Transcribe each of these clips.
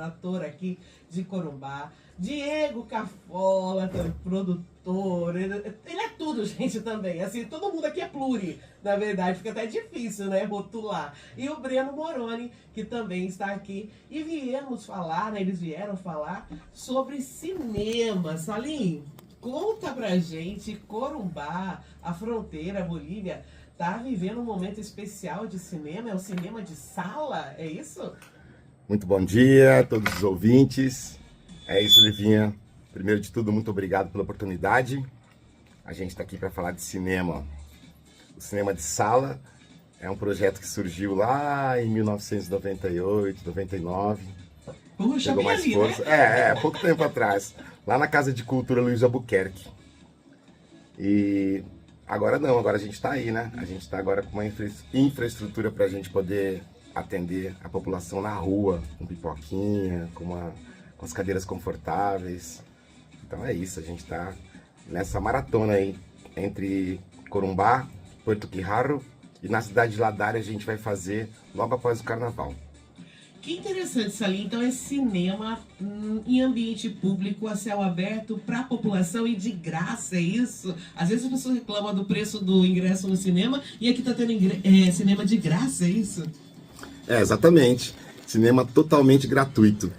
ator aqui de Corumbá. Diego Cafola, produtor, ele é tudo, gente, também. Assim, todo mundo aqui é pluri, na verdade, fica até difícil, né, rotular. E o Breno Moroni, que também está aqui. E viemos falar, né, eles vieram falar sobre cinema. Salim, conta pra gente, Corumbá, a fronteira, a Bolívia, tá vivendo um momento especial de cinema, é o cinema de sala, é isso? Muito bom dia a todos os ouvintes. É isso, Livinha. Primeiro de tudo, muito obrigado pela oportunidade. A gente está aqui para falar de cinema. O cinema de sala é um projeto que surgiu lá em 1998, 99. Puxa, Pegou mais ali, força. né? Pouco tempo atrás. Lá na Casa de Cultura Luiz Albuquerque. E agora não, agora a gente está aí, né? A gente está agora com uma infraestrutura para a gente poder atender a população na rua, com pipoquinha, com as cadeiras confortáveis. Então é isso, a gente está nessa maratona aí entre Corumbá, Porto Quijarro e na cidade de Ladária a gente vai fazer logo após o carnaval. Que interessante, Salim. Então é cinema em ambiente público, a céu aberto, para a população e de graça, é isso? Às vezes as pessoas reclamam do preço do ingresso no cinema e aqui está tendo cinema de graça, é isso? É, exatamente. Cinema totalmente gratuito.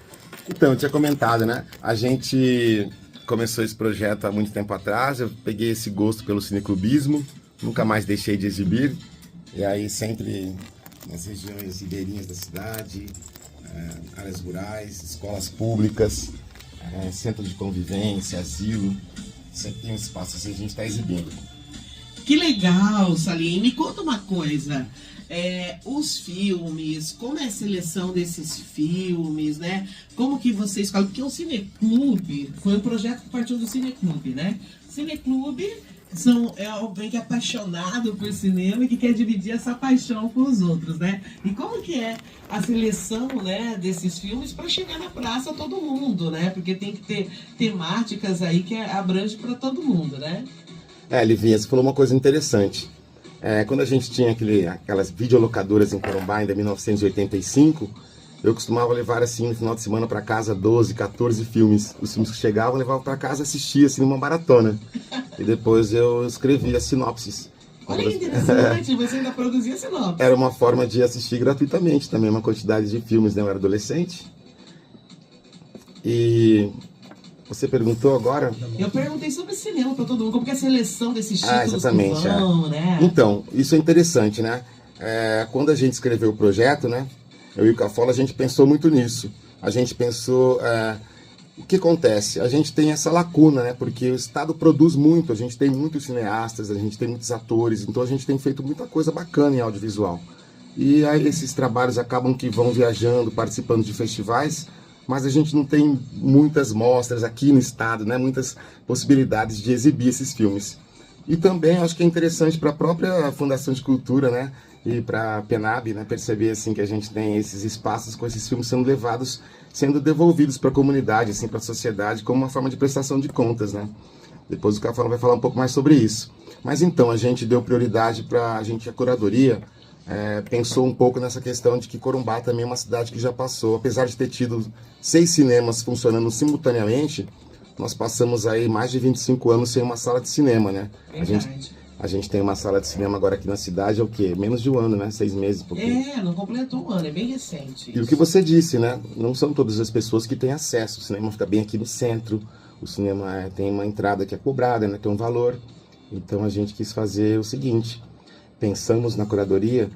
Então, eu tinha comentado, né? A gente começou esse projeto há muito tempo atrás, eu peguei esse gosto pelo cineclubismo, nunca mais deixei de exibir, e aí sempre nas regiões ribeirinhas da cidade, áreas rurais, escolas públicas, centro de convivência, asilo, sempre tem um espaço assim, a gente está exibindo. Que legal, Salim. Me conta uma coisa. Os filmes, como é a seleção desses filmes, né? Como que você escolhe? Porque o Cineclube foi um projeto que partiu do Cineclube, né? Cineclube é alguém que é apaixonado por cinema e que quer dividir essa paixão com os outros, né? E como que é a seleção, né, desses filmes para chegar na praça todo mundo, né? Porque tem que ter temáticas aí que abrange para todo mundo, né? Livinha, você falou uma coisa interessante. Quando a gente tinha aquelas videolocadoras em Corumbá, ainda em 1985, eu costumava levar assim no final de semana para casa 12, 14 filmes. Os filmes que chegavam, eu levava para casa e assistia assim numa maratona. E depois eu escrevia sinopses. Olha que interessante, você ainda produzia sinopse. Era uma forma de assistir gratuitamente também, uma quantidade de filmes, né? Eu era adolescente. E você perguntou agora? Eu perguntei sobre cinema para todo mundo, como que é a seleção desses títulos exatamente, que vão, né? Então, isso é interessante, né? Quando a gente escreveu o projeto, né? Eu e o Cafola, a gente pensou muito nisso. A gente pensou... o que acontece? A gente tem essa lacuna, né? Porque o Estado produz muito, a gente tem muitos cineastas, a gente tem muitos atores, então a gente tem feito muita coisa bacana em audiovisual. E aí esses trabalhos acabam que vão viajando, participando de festivais, mas a gente não tem muitas mostras aqui no estado, né? Muitas possibilidades de exibir esses filmes. E também acho que é interessante para a própria Fundação de Cultura, né? E para a PENAB, né? Perceber assim, que a gente tem esses espaços com esses filmes sendo levados, sendo devolvidos para a comunidade, assim, para a sociedade, como uma forma de prestação de contas, né? Depois o Cafala vai falar um pouco mais sobre isso. Mas então, a gente deu prioridade para a curadoria, pensou um pouco nessa questão de que Corumbá também é uma cidade que já passou, apesar de ter tido 6 cinemas funcionando simultaneamente, nós passamos aí mais de 25 anos sem uma sala de cinema, né? A gente tem uma sala de cinema agora aqui na cidade, é o quê? Menos de um ano, né? 6 meses, pouquinho. Não completou um ano, é bem recente. E o que você disse, né? Não são todas as pessoas que têm acesso. O cinema fica bem aqui no centro, o cinema tem uma entrada que é cobrada, né? Tem um valor. Então a gente quis fazer o seguinte: pensamos na curadoria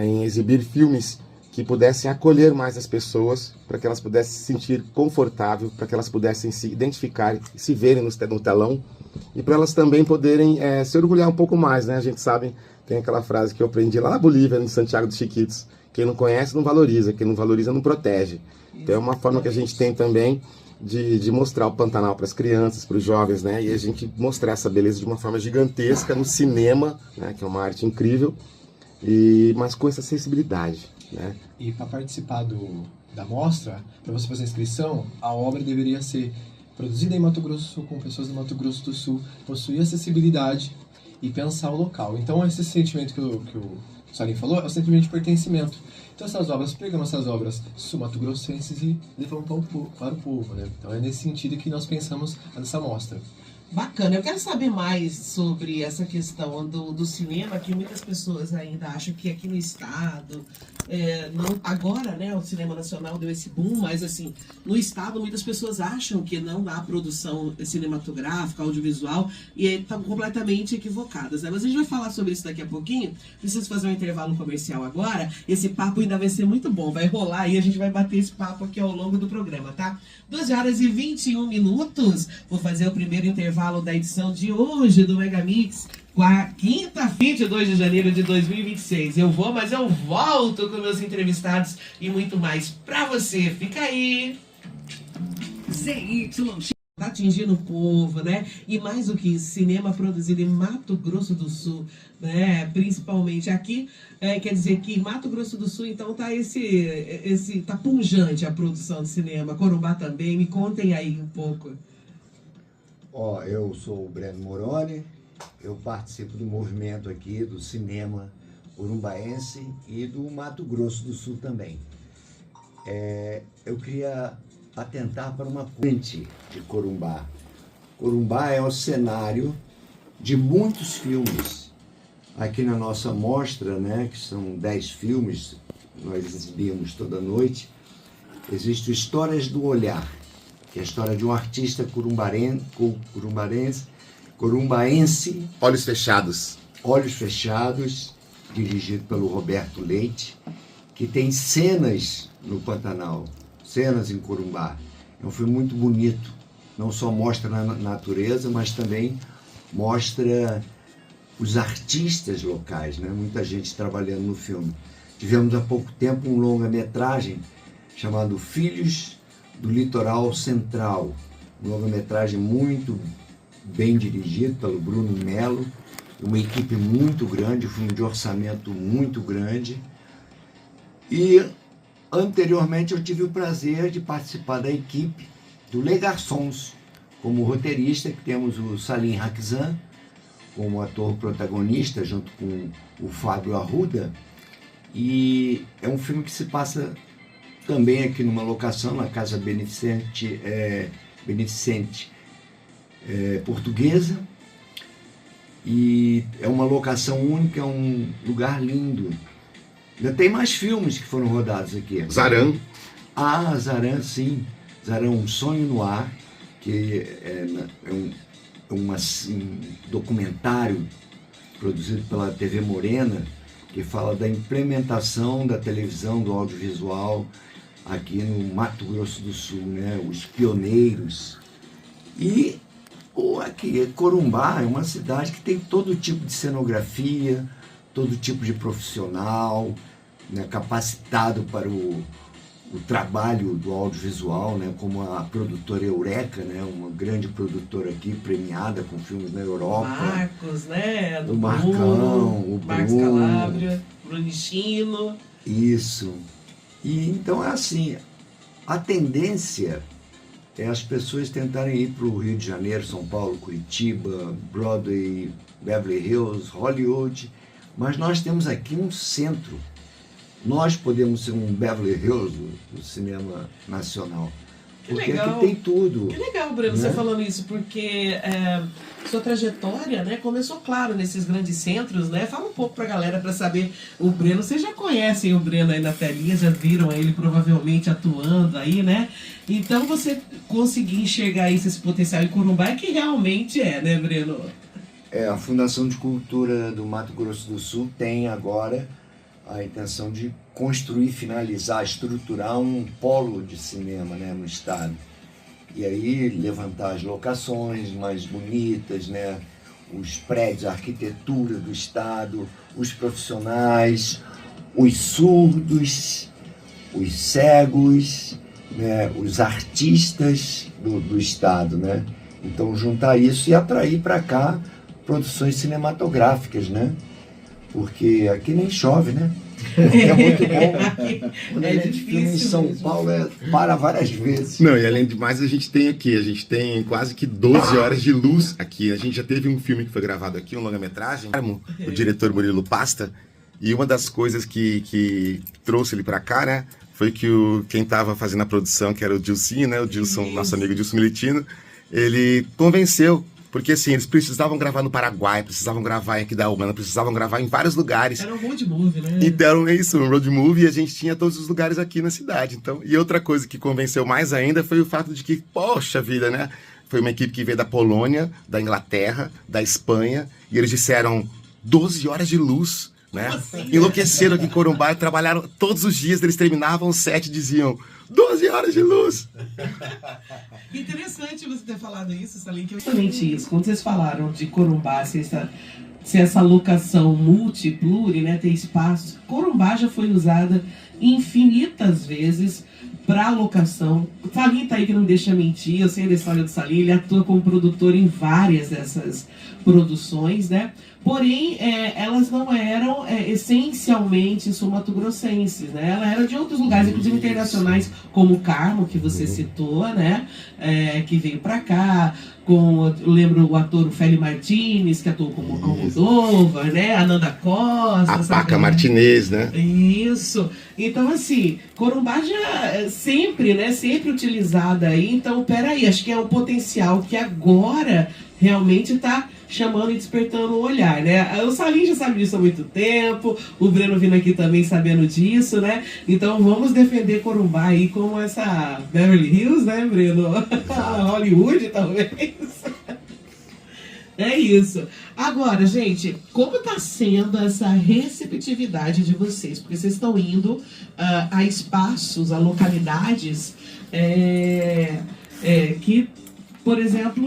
em exibir filmes que pudessem acolher mais as pessoas, para que elas pudessem se sentir confortável, para que elas pudessem se identificar, se verem no telão, e para elas também poderem se orgulhar um pouco mais, né? A gente sabe, tem aquela frase que eu aprendi lá na Bolívia, em Santiago dos Chiquitos: quem não conhece não valoriza, quem não valoriza não protege. Então é uma forma que a gente tem também de mostrar o Pantanal para as crianças, para os jovens, né? E a gente mostrar essa beleza de uma forma gigantesca no cinema, né? Que é uma arte incrível, mas com essa sensibilidade, né? E para participar da mostra, para você fazer a inscrição, a obra deveria ser produzida em Mato Grosso do Sul, com pessoas do Mato Grosso do Sul, possuir acessibilidade e pensar o local. Então esse sentimento que o Salim falou, é o sentimento de pertencimento. Então essas obras, pegamos essas obras sul-mato-grossenses e levamos para o povo, né? Então é nesse sentido que nós pensamos nessa mostra. Bacana, eu quero saber mais sobre essa questão do cinema, que muitas pessoas ainda acham que aqui no estado, não, agora, né, o cinema nacional deu esse boom, mas assim, no estado muitas pessoas acham que não há produção cinematográfica, audiovisual, e estão completamente equivocadas, né? Mas a gente vai falar sobre isso daqui a pouquinho, preciso fazer um intervalo comercial agora, esse papo ainda vai ser muito bom, vai rolar e a gente vai bater esse papo aqui ao longo do programa, tá? 12h21, vou fazer o primeiro intervalo da edição de hoje do Megamix, quinta-feira, 22 de janeiro de 2026. Eu vou, mas eu volto com meus entrevistados e muito mais pra você. Fica aí! ZYX tá atingindo o povo, né? E mais do que isso, cinema produzido em Mato Grosso do Sul, né? Principalmente aqui, quer dizer que em Mato Grosso do Sul, então, tá tá pungente a produção de cinema. Corumbá também, me contem aí um pouco. Eu sou o Breno Moroni, eu participo do movimento aqui do cinema urumbaense e do Mato Grosso do Sul também. Eu queria atentar para uma corrente de Corumbá. Corumbá é o cenário de muitos filmes. Aqui na nossa mostra, né, que são 10 filmes, nós exibimos toda noite, existe o Histórias do Olhar, que é a história de um artista corumbaense, Olhos Fechados. Olhos Fechados, dirigido pelo Roberto Leite, que tem cenas no Pantanal, cenas em Corumbá. É um filme muito bonito, não só mostra a natureza, mas também mostra os artistas locais, né? Muita gente trabalhando no filme. Tivemos há pouco tempo um longa-metragem chamado Filhos do Litoral Central, um longa-metragem muito bem dirigido pelo Bruno Melo, uma equipe muito grande, um filme de orçamento muito grande. E anteriormente eu tive o prazer de participar da equipe do Les Garçons, como roteirista, que temos o Salim Rakzan como ator protagonista, junto com o Fábio Arruda. E é um filme que se passa também aqui numa locação, na Casa Beneficente portuguesa. E é uma locação única, é um lugar lindo. Ainda tem mais filmes que foram rodados aqui. Zaran. Zaran, sim. Zaran, Um Sonho no Ar, que é um documentário produzido pela TV Morena, que fala da implementação da televisão, do audiovisual aqui no Mato Grosso do Sul, né? Os pioneiros. E aqui, Corumbá é uma cidade que tem todo tipo de cenografia, todo tipo de profissional, né, capacitado para o trabalho do audiovisual, né, como a produtora Eureka, né, uma grande produtora aqui, premiada com filmes na Europa. Marcos, né? O Marcão, o Marcos Bruno. Calabria, Brunichino. Isso. E então é assim, a tendência é as pessoas tentarem ir para o Rio de Janeiro, São Paulo, Curitiba, Broadway, Beverly Hills, Hollywood, mas nós temos aqui um centro. Nós podemos ser um Beverly Hills do cinema nacional. Porque aqui tem tudo. Que legal, Breno, né? você falando isso, porque sua trajetória, né, começou, claro, nesses grandes centros, né? Fala um pouco pra galera pra saber. O Breno, vocês já conhecem o Breno aí na telinha, já viram ele provavelmente atuando aí, né? Então você conseguir enxergar esse potencial em Corumbá é que realmente né, Breno? A Fundação de Cultura do Mato Grosso do Sul tem agora a intenção de construir, finalizar, estruturar um polo de cinema, né, no estado. E aí levantar as locações mais bonitas, né, os prédios, a arquitetura do estado, os profissionais, os surdos, os cegos, né, os artistas do estado, né? Então juntar isso e atrair para cá produções cinematográficas, né? Porque aqui nem chove, né? É muito bom. Quando a gente filma em São Paulo, para várias vezes. Não, e além de mais, a gente tem quase que 12 horas de luz aqui. A gente já teve um filme que foi gravado aqui, um longa-metragem, o diretor Murilo Pasta, E uma das coisas que trouxe ele para cá, né, foi que quem estava fazendo a produção, que era o Dilcinho, né, o Dilson, nosso amigo Dilson Militino, ele convenceu, porque assim, eles precisavam gravar no Paraguai, precisavam gravar aqui da Humana, precisavam gravar em vários lugares. Era um road movie, né? Então, é isso, um road movie, e a gente tinha todos os lugares aqui na cidade. Então, e outra coisa que convenceu mais ainda foi o fato de que, poxa vida, né? Foi uma equipe que veio da Polônia, da Inglaterra, da Espanha, e eles disseram 12 horas de luz, né? Assim? Enlouqueceram aqui em Corumbá, trabalharam todos os dias, eles terminavam o set e diziam 12 horas de luz. Interessante você ter falado isso, Salim, que justamente isso. Quando vocês falaram de Corumbá, se essa locação multi-pluri, né, ter espaços, Corumbá já foi usada infinitas vezes para locação. O Salim tá aí que não deixa mentir, eu sei da história do Salim, ele atua como produtor em várias dessas produções, né? Porém, elas não eram essencialmente sul-mato-grossenses, né? Ela era de outros lugares, inclusive internacionais, como o Carmo, que você citou, né? Que veio para cá, eu lembro o ator Félix Martins, que atuou como Almodóvar, né? A Nanda Costa. A Paca Martinez, né? Isso. Então, assim, Corumbá já sempre, né? Sempre utilizada aí. Então, peraí, acho que é um potencial que agora realmente está chamando e despertando o olhar, né? O Salim já sabe disso há muito tempo, o Breno vindo aqui também sabendo disso, né? Então vamos defender Corumbá aí como essa Beverly Hills, né, Breno? Hollywood, talvez. É isso. Agora, gente, como está sendo essa receptividade de vocês? Porque vocês estão indo a espaços, a localidades que, por exemplo,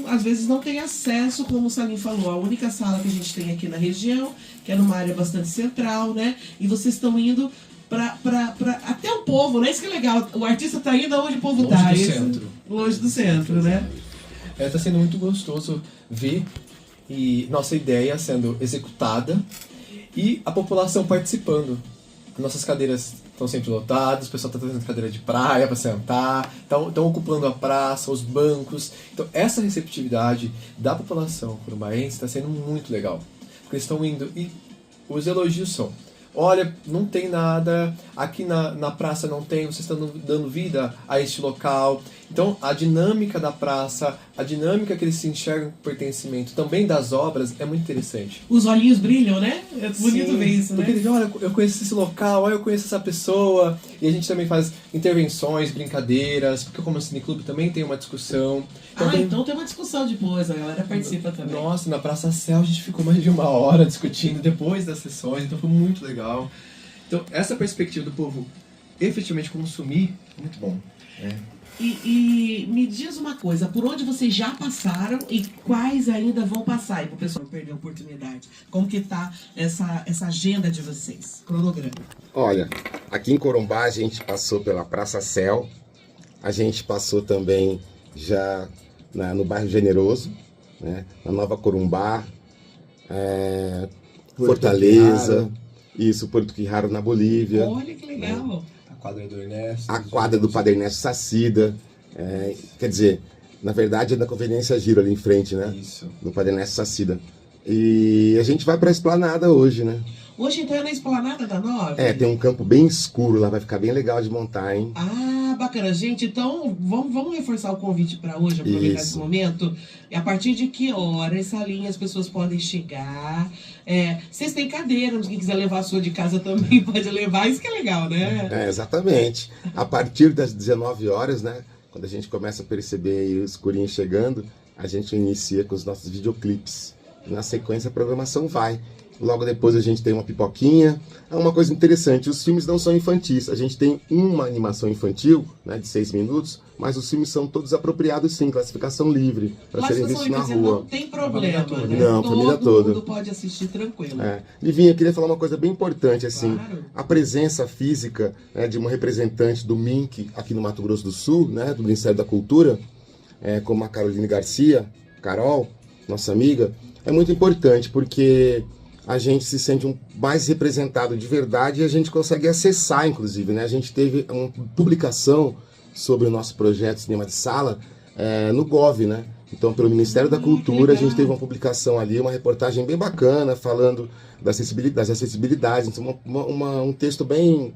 às vezes não tem acesso, como o Salim falou, a única sala que a gente tem aqui na região, que é numa área bastante central, né? E vocês estão indo até o povo, né? Isso que é legal. O artista está indo aonde o povo está. Longe do centro. Longe do centro, né? Está sendo muito gostoso ver nossa ideia sendo executada e a população participando. Nossas cadeiras estão sempre lotadas, o pessoal está trazendo cadeira de praia para sentar, estão ocupando a praça, os bancos. Então essa receptividade da população corumbaense está sendo muito legal. Porque eles estão indo e os elogios são: olha, não tem nada, aqui na praça não tem, vocês estão dando vida a este local. Então, a dinâmica da praça, a dinâmica que eles se enxergam com pertencimento também das obras é muito interessante. Os olhinhos brilham, né? É bonito ver isso, porque né? eles, olha, eu conheço esse local, olha, eu conheço essa pessoa. E a gente também faz intervenções, brincadeiras, porque como o Cineclube também tem uma discussão. Então tem uma discussão depois, a galera participa também. Nossa, na Praça Céu a gente ficou mais de 1 hora discutindo depois das sessões, então foi muito legal. Então, essa perspectiva do povo efetivamente consumir é muito bom. E me diz uma coisa, por onde vocês já passaram e quais ainda vão passar? E para o pessoal não perder a oportunidade. Como que tá essa agenda de vocês? Cronograma. Olha, aqui em Corumbá a gente passou pela Praça Céu, a gente passou também já no bairro Generoso, né, na Nova Corumbá, Fortaleza, Porto Quirraro na Bolívia. Olha que legal. A quadra do Ernesto. A quadra do Padre Ernesto Sacida. Quer dizer, na verdade é da Conveniência Giro ali em frente, né? Isso. Do Padre Ernesto Sacida. E a gente vai pra Esplanada hoje, né? Hoje então é na Esplanada da Nova? Tem um campo bem escuro lá, vai ficar bem legal de montar, hein? Ah, bacana. Gente, então vamos reforçar o convite para hoje, aproveitar esse momento. E a partir de que hora essa linha as pessoas podem chegar? Vocês têm cadeira, quem quiser levar a sua de casa também pode levar, isso que é legal, né? Exatamente. A partir das 19 horas, né? Quando a gente começa a perceber aí o escurinho chegando, a gente inicia com os nossos videoclipes. Na sequência a programação vai. Logo depois a gente tem uma pipoquinha. Uma coisa interessante, os filmes não são infantis. A gente tem uma animação infantil, né, de 6 minutos, mas os filmes são todos apropriados sim, classificação livre, para serem vistos na rua. Não tem problema, né? Não, família toda. Todo mundo pode assistir tranquilo. Livinha, eu queria falar uma coisa bem importante, assim. Claro. A presença física, né, de uma representante do MINC aqui no Mato Grosso do Sul, né, do Ministério da Cultura, como a Caroline Garcia, Carol, nossa amiga, é muito importante, porque a gente se sente mais representado de verdade e a gente consegue acessar, inclusive, né? A gente teve uma publicação sobre o nosso projeto Cinema de Sala no Gov, né? Então, pelo Ministério da Cultura, a gente teve uma publicação ali, uma reportagem bem bacana, falando das acessibilidades. Então, um texto bem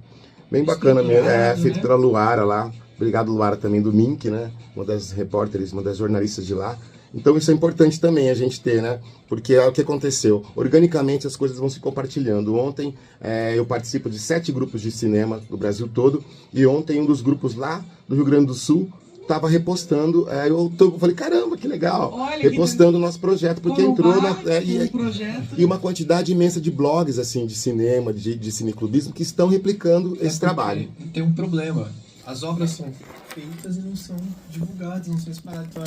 bacana mesmo, feito pela Luara lá. Obrigado, Luara, também do Mink, né? Uma das repórteres, uma das jornalistas de lá. Então isso é importante também a gente ter, né? Porque é o que aconteceu. Organicamente as coisas vão se compartilhando. Ontem eu participo de 7 grupos de cinema do Brasil todo, e ontem um dos grupos lá do Rio Grande do Sul estava repostando, eu falei, caramba, que legal, repostando o nosso projeto, porque entrou e uma quantidade imensa de blogs assim, de cinema, de cineclubismo, que estão replicando esse trabalho. Tem um problema, as obras são feitas e não são divulgadas, não são espalhadas, então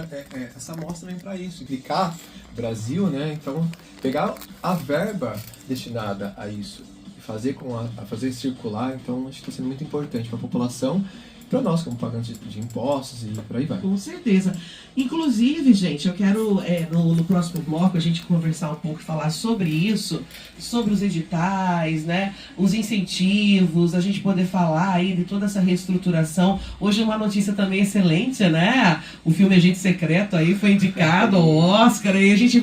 essa mostra vem para isso, clicar Brasil, né, então pegar a verba destinada a isso e fazer, fazer circular, então acho que está sendo muito importante para a população, para nós como pagantes de impostos e por aí vai. Com certeza. Inclusive, gente, eu quero no próximo bloco a gente conversar um pouco, falar sobre isso, sobre os editais, né, os incentivos, a gente poder falar aí de toda essa reestruturação. Hoje uma notícia também excelente, né? O filme Agente Secreto aí foi indicado ao Oscar, e a gente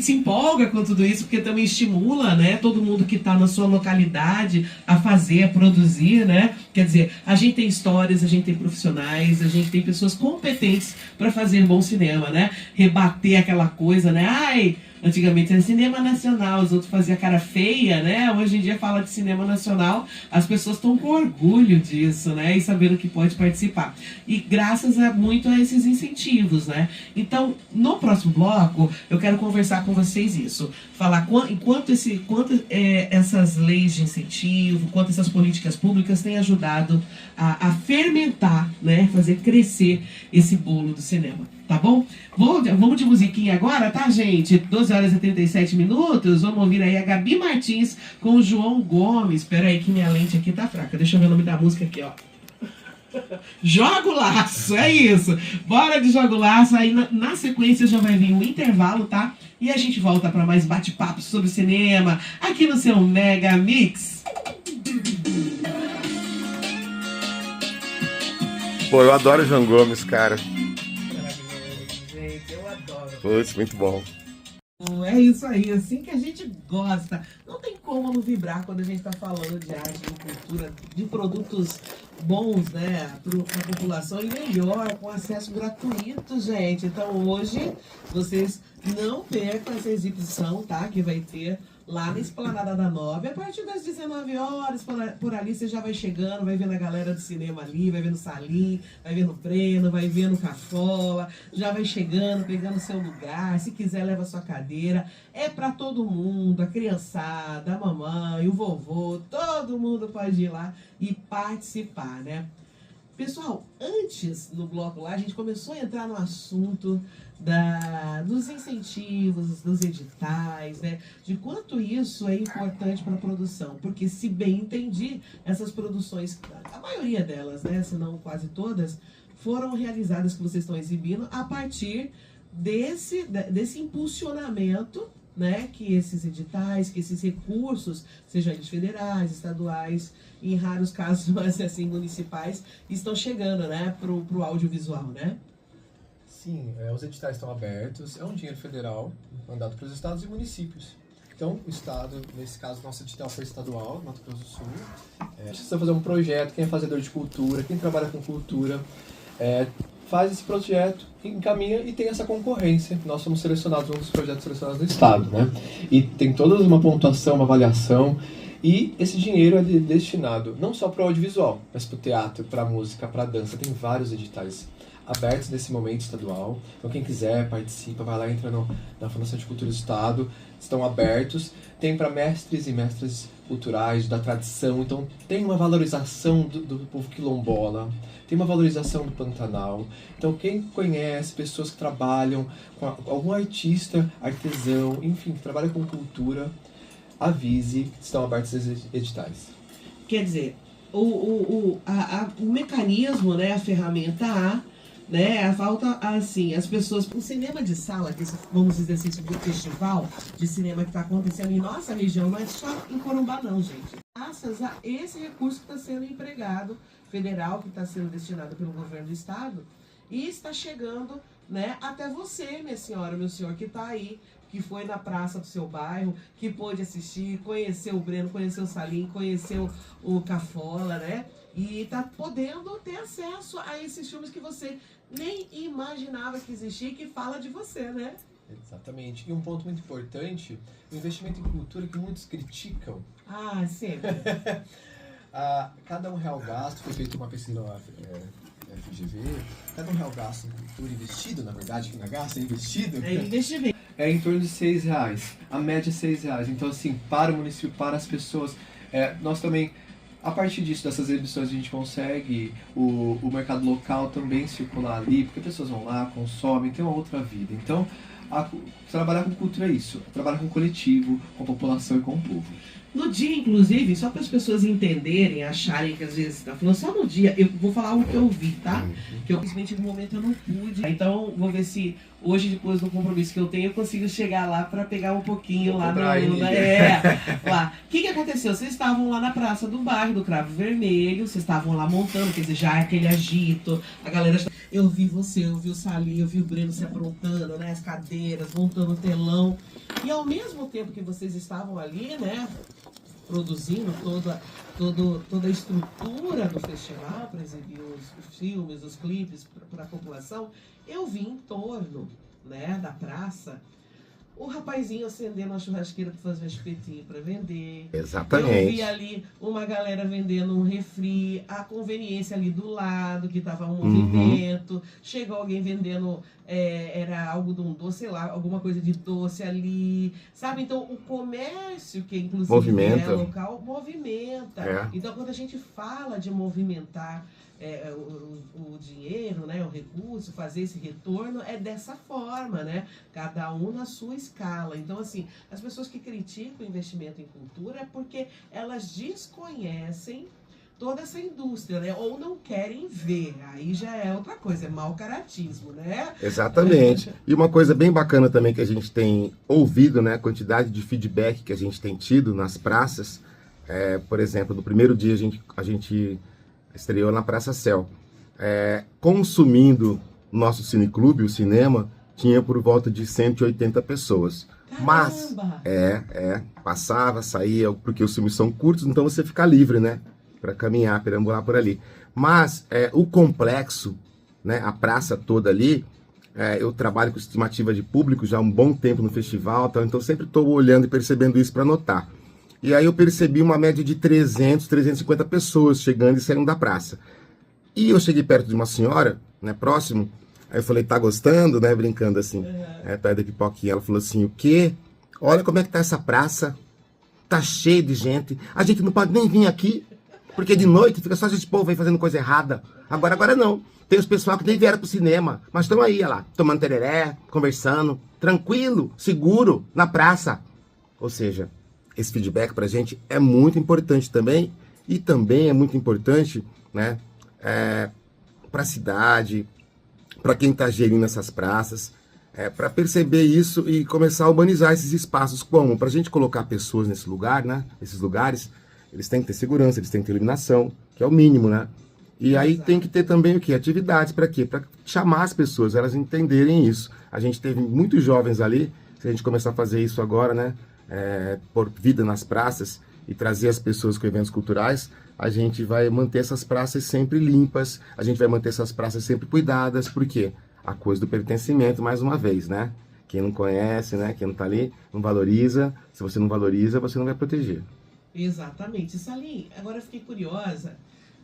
se empolga com tudo isso, porque também estimula, né, todo mundo que está na sua localidade a fazer, a produzir, né? Quer dizer, a gente tem histórias, a gente tem profissionais, a gente tem pessoas competentes para fazer bom cinema, né? Rebater aquela coisa, né? Ai, antigamente era cinema nacional, os outros faziam cara feia, né? Hoje em dia fala de cinema nacional, as pessoas estão com orgulho disso, né? E sabendo que pode participar. E graças muito a esses incentivos, né? Então, no próximo bloco, eu quero conversar com vocês isso. Falar quanto essas leis de incentivo, quanto essas políticas públicas têm ajudado a fermentar, né? Fazer crescer esse bolo do cinema. Tá bom? Vamos de musiquinha agora, tá, gente? 12 horas e 37 minutos. Vamos ouvir aí a Gabi Martins com o João Gomes. Espera aí que minha lente aqui tá fraca. Deixa eu ver o nome da música aqui, ó. Joga o laço, é isso. Bora de Joga o Laço. Aí na sequência já vai vir um intervalo, tá? E a gente volta para mais bate-papo sobre cinema aqui no seu Mega Mix. Pô, eu adoro o João Gomes, cara. Gente, eu adoro. Putz, muito bom. É isso aí, assim que a gente gosta. Não tem como não vibrar quando a gente está falando de arte, de cultura, de produtos bons, né, para a população, e melhor, com acesso gratuito, gente. Então hoje vocês não percam essa exibição, tá, que vai ter lá na Esplanada da 9, a partir das 19 horas, por ali você já vai chegando, vai vendo a galera do cinema ali, vai vendo o Salim, vai vendo o Breno, vai vendo o Cafola, já vai chegando, pegando seu lugar, se quiser leva sua cadeira, é para todo mundo, a criançada, a mamãe, o vovô, todo mundo pode ir lá e participar, né? Pessoal, antes no bloco lá, a gente começou a entrar no assunto dos incentivos, dos editais, né? De quanto isso é importante para a produção. Porque, se bem entendi, essas produções, a maioria delas, né? Se não quase todas, foram realizadas, que vocês estão exibindo, a partir desse impulsionamento, né, que esses editais, que esses recursos, sejam eles federais, estaduais, e em raros casos, mas assim, municipais, estão chegando, né, pro audiovisual, né? Sim, os editais estão abertos, é um dinheiro federal mandado para os estados e municípios. Então, o estado, nesse caso, nosso edital foi estadual, Mato Grosso do Sul. Precisa fazer um projeto, quem é fazedor de cultura, quem trabalha com cultura, faz esse projeto, encaminha e tem essa concorrência. Nós somos selecionados, um dos projetos selecionados do estado, né? E tem toda uma pontuação, uma avaliação, e esse dinheiro é destinado não só para o audiovisual, mas para o teatro, para a música, para a dança. Tem vários editais abertos nesse momento estadual. Então quem quiser participa, vai lá, entra na Fundação de Cultura do Estado, estão abertos. Tem para mestres e mestras culturais, da tradição, então tem uma valorização do povo quilombola, tem uma valorização do Pantanal. Então quem conhece pessoas que trabalham com algum artista, artesão, enfim, que trabalha com cultura, avise que estão abertos esses editais. Quer dizer, o mecanismo, né, a ferramenta né, falta assim, as pessoas, o cinema de sala, que vamos dizer assim, tipo festival de cinema que está acontecendo em nossa região, não é só em Corumbá não, gente. Graças a esse recurso que está sendo empregado, federal, que está sendo destinado pelo governo do estado, e está chegando, né, até você, minha senhora, meu senhor, que está aí, que foi na praça do seu bairro, que pôde assistir, conheceu o Breno, conheceu o Salim, conheceu o Cafola, né? E tá podendo ter acesso a esses filmes que você nem imaginava que existia e que fala de você, né? Exatamente. E um ponto muito importante, o investimento em cultura que muitos criticam. Ah, sempre. Cada R$1 gasto, foi feita uma pesquisa na FGV, cada R$1 gasto em cultura investido, na verdade, que não é gasto, é investido. É investimento. É em torno de R$6. A média é R$6. Então, assim, para o município, para as pessoas, nós também, a partir disso, dessas exibições, a gente consegue o mercado local também circular ali, porque pessoas vão lá, consomem, tem uma outra vida. Então, trabalhar com cultura é isso, trabalhar com o coletivo, com a população e com o povo. No dia, inclusive, só para as pessoas entenderem, acharem que às vezes tá falando só no dia, eu vou falar o que eu vi, tá? Que eu, simplesmente, no momento eu não pude. Então, vou ver se hoje, depois do compromisso que eu tenho, eu consigo chegar lá para pegar um pouquinho lá no... lá. O que aconteceu? Vocês estavam lá na praça do bairro, do Cravo Vermelho, vocês estavam lá montando, quer dizer, já é aquele agito, a galera... Eu vi você, eu vi o Salim, eu vi o Breno se aprontando, né? As cadeiras, montando o telão. E ao mesmo tempo que vocês estavam ali, né? Produzindo toda a estrutura do festival para exibir os filmes, os clipes para a população, eu vi em torno, né, da praça o rapazinho acendendo uma churrasqueira para fazer um espetinho para vender. Exatamente. Eu vi ali uma galera vendendo um refri, a conveniência ali do lado, que estava um movimento. Chegou alguém vendendo, era algo de um doce, sei lá, alguma coisa de doce ali, sabe? Então, o comércio, que inclusive Movimenta. é local, movimenta. É. Então, quando a gente fala de movimentar o dinheiro, né, o recurso, fazer esse retorno, é dessa forma, né? Cada um na sua escala. Então, assim, as pessoas que criticam o investimento em cultura é porque elas desconhecem toda essa indústria, né? Ou não querem ver. Aí já é outra coisa, é mau caratismo, né? Exatamente. E uma coisa bem bacana também que a gente tem ouvido, né? A quantidade de feedback que a gente tem tido nas praças. Por exemplo, no primeiro dia a gente estreou na Praça Céu. Consumindo nosso cineclube, o cinema, tinha por volta de 180 pessoas. Mas, passava, saía, porque os filmes são curtos, então você fica livre, né? Para caminhar, perambular por ali. Mas o complexo, né? A praça toda ali, eu trabalho com estimativa de público já há um bom tempo no festival, então sempre estou olhando e percebendo isso para anotar. E aí eu percebi uma média de 300, 350 pessoas chegando e saindo da praça. E eu cheguei perto de uma senhora, né, próximo, aí eu falei, tá gostando, né, brincando assim, perto da pipoquinha. Ela falou assim, o quê? Olha como é que tá essa praça, tá cheio de gente, a gente não pode nem vir aqui, porque de noite fica só esse povo aí fazendo coisa errada. Agora não, tem os pessoal que nem vieram pro cinema, mas estão aí, olha lá, tomando tereré, conversando, tranquilo, seguro, na praça. Ou seja, esse feedback pra gente é muito importante também, e também é muito importante, né, para a cidade, para quem está gerindo essas praças, para perceber isso e começar a urbanizar esses espaços. Como? Para a gente colocar pessoas nesse lugar, né, nesses lugares, eles têm que ter segurança, eles têm que ter iluminação, que é o mínimo, né? E aí tem que ter também o quê? Atividades, para quê? Para chamar as pessoas, elas entenderem isso. A gente teve muitos jovens ali, se a gente começar a fazer isso agora, né, por vida nas praças e trazer as pessoas com eventos culturais, a gente vai manter essas praças sempre limpas, a gente vai manter essas praças sempre cuidadas, por quê? A coisa do pertencimento, mais uma vez, né? Quem não conhece, né? Quem não tá ali, não valoriza. Se você não valoriza, você não vai proteger. Exatamente. Salim, agora eu fiquei curiosa,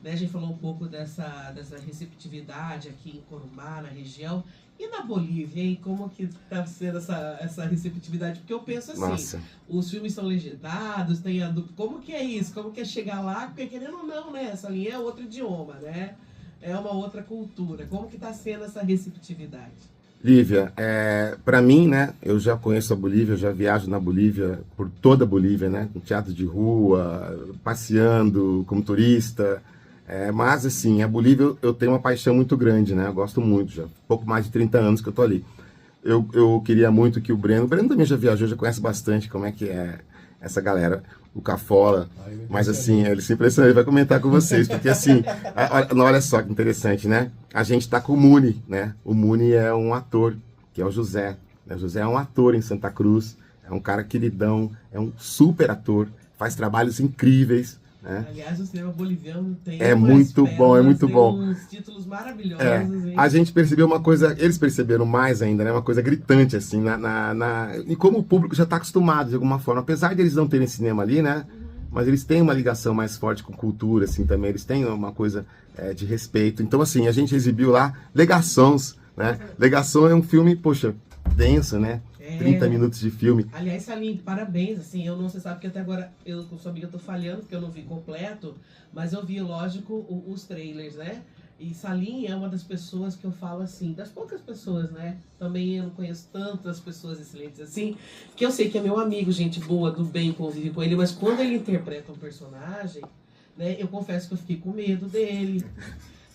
né? A gente falou um pouco dessa receptividade aqui em Corumbá, na região. E na Bolívia, hein? Como que tá sendo essa receptividade? Porque eu penso assim, Nossa. Os filmes são legendados, tem como que é isso? Como que é chegar lá? Porque querendo ou não, né? Essa linha é outro idioma, né? É uma outra cultura. Como que tá sendo essa receptividade? Lívia, para mim, né, eu já conheço a Bolívia, eu já viajo na Bolívia, por toda a Bolívia, né, com teatro de rua, passeando como turista, mas assim, a Bolívia eu tenho uma paixão muito grande, né, eu gosto muito, já pouco mais de 30 anos que eu tô ali. Eu queria muito que o Breno também já viajou, já conhece bastante como é que é essa galera, o Cafola, mas assim, ele se impressiona, ele vai comentar com vocês, porque assim, olha só que interessante, né? A gente tá com o Muni, né? O Muni é um ator, que é o José, né? O José é um ator em Santa Cruz, é um cara queridão, é um super ator, faz trabalhos incríveis, né? Aliás, o cinema boliviano tem muito bom, é muito bom. uns títulos maravilhosos. A gente percebeu uma coisa, eles perceberam mais ainda, né? Uma coisa gritante, assim, e como o público já está acostumado de alguma forma, apesar de eles não terem cinema ali, né? Mas eles têm uma ligação mais forte com cultura, assim, também. Eles têm uma coisa de respeito. Então, assim, a gente exibiu lá Legações, né? Legação é um filme, poxa, denso, né? 30 minutos de filme. Aliás, Salim, parabéns, assim, eu não, você sabe que até agora eu com sua amiga tô falhando, porque eu não vi completo, mas eu vi, lógico, os trailers, né? E Salim é uma das pessoas que eu falo assim, das poucas pessoas, né? Também eu não conheço tantas pessoas excelentes assim, que eu sei que é meu amigo, gente boa, do bem, convive com ele, mas quando ele interpreta um personagem, né, eu confesso que eu fiquei com medo dele.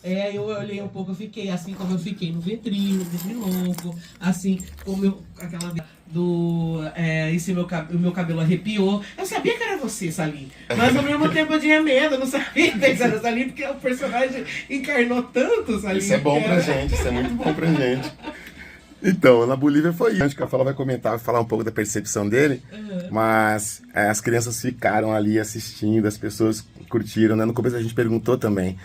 Eu olhei um pouco, eu fiquei assim como eu fiquei no Ventrilo, no Louco, assim como aquela do e se o meu cabelo arrepiou. Eu sabia que era você, Salim, mas ao mesmo tempo eu tinha medo, eu não sabia que era Salim, porque o personagem encarnou tanto, Salim. Isso é bom pra gente, isso é muito bom pra gente. Então, na Bolívia foi isso. Acho que a Fala vai comentar, vai falar um pouco da percepção dele, mas as crianças ficaram ali assistindo, as pessoas curtiram, né? No começo a gente perguntou também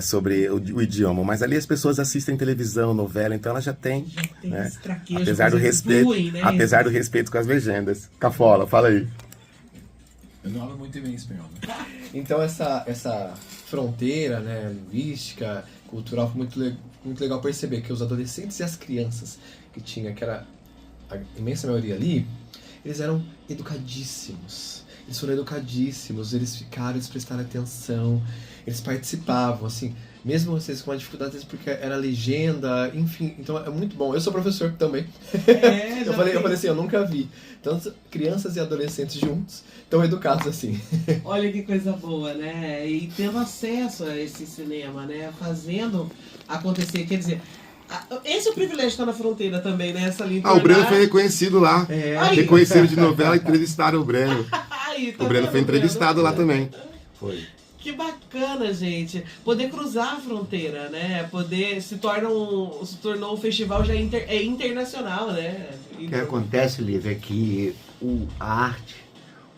sobre o idioma, mas ali as pessoas assistem televisão, novela, então elas já têm, né? Apesar do respeito, né? Apesar do respeito com as legendas. Cafola, fala aí. Eu não hablo muito bem espanhol, né? Então essa fronteira, né, linguística, cultural, foi muito legal perceber que os adolescentes e as crianças que tinha, que era a imensa maioria ali, eles eram educadíssimos. Eles foram educadíssimos, eles prestaram atenção, eles participavam, assim, mesmo às vezes com uma dificuldade, porque era legenda, enfim, então é muito bom. Eu sou professor também. Eu falei assim, eu nunca vi tantas crianças e adolescentes juntos tão educados assim. Olha que coisa boa, né? E tendo acesso a esse cinema, né? Fazendo acontecer, quer dizer, esse é o privilégio de estar na fronteira também, né? Essa linha o Breno foi reconhecido lá. Reconhecido de novela e entrevistaram o Breno. O Breno foi entrevistado lá também. Foi. Que bacana, gente. Poder cruzar a fronteira, né? Se tornou um festival já internacional, né? O que acontece, Lívia, é que a arte,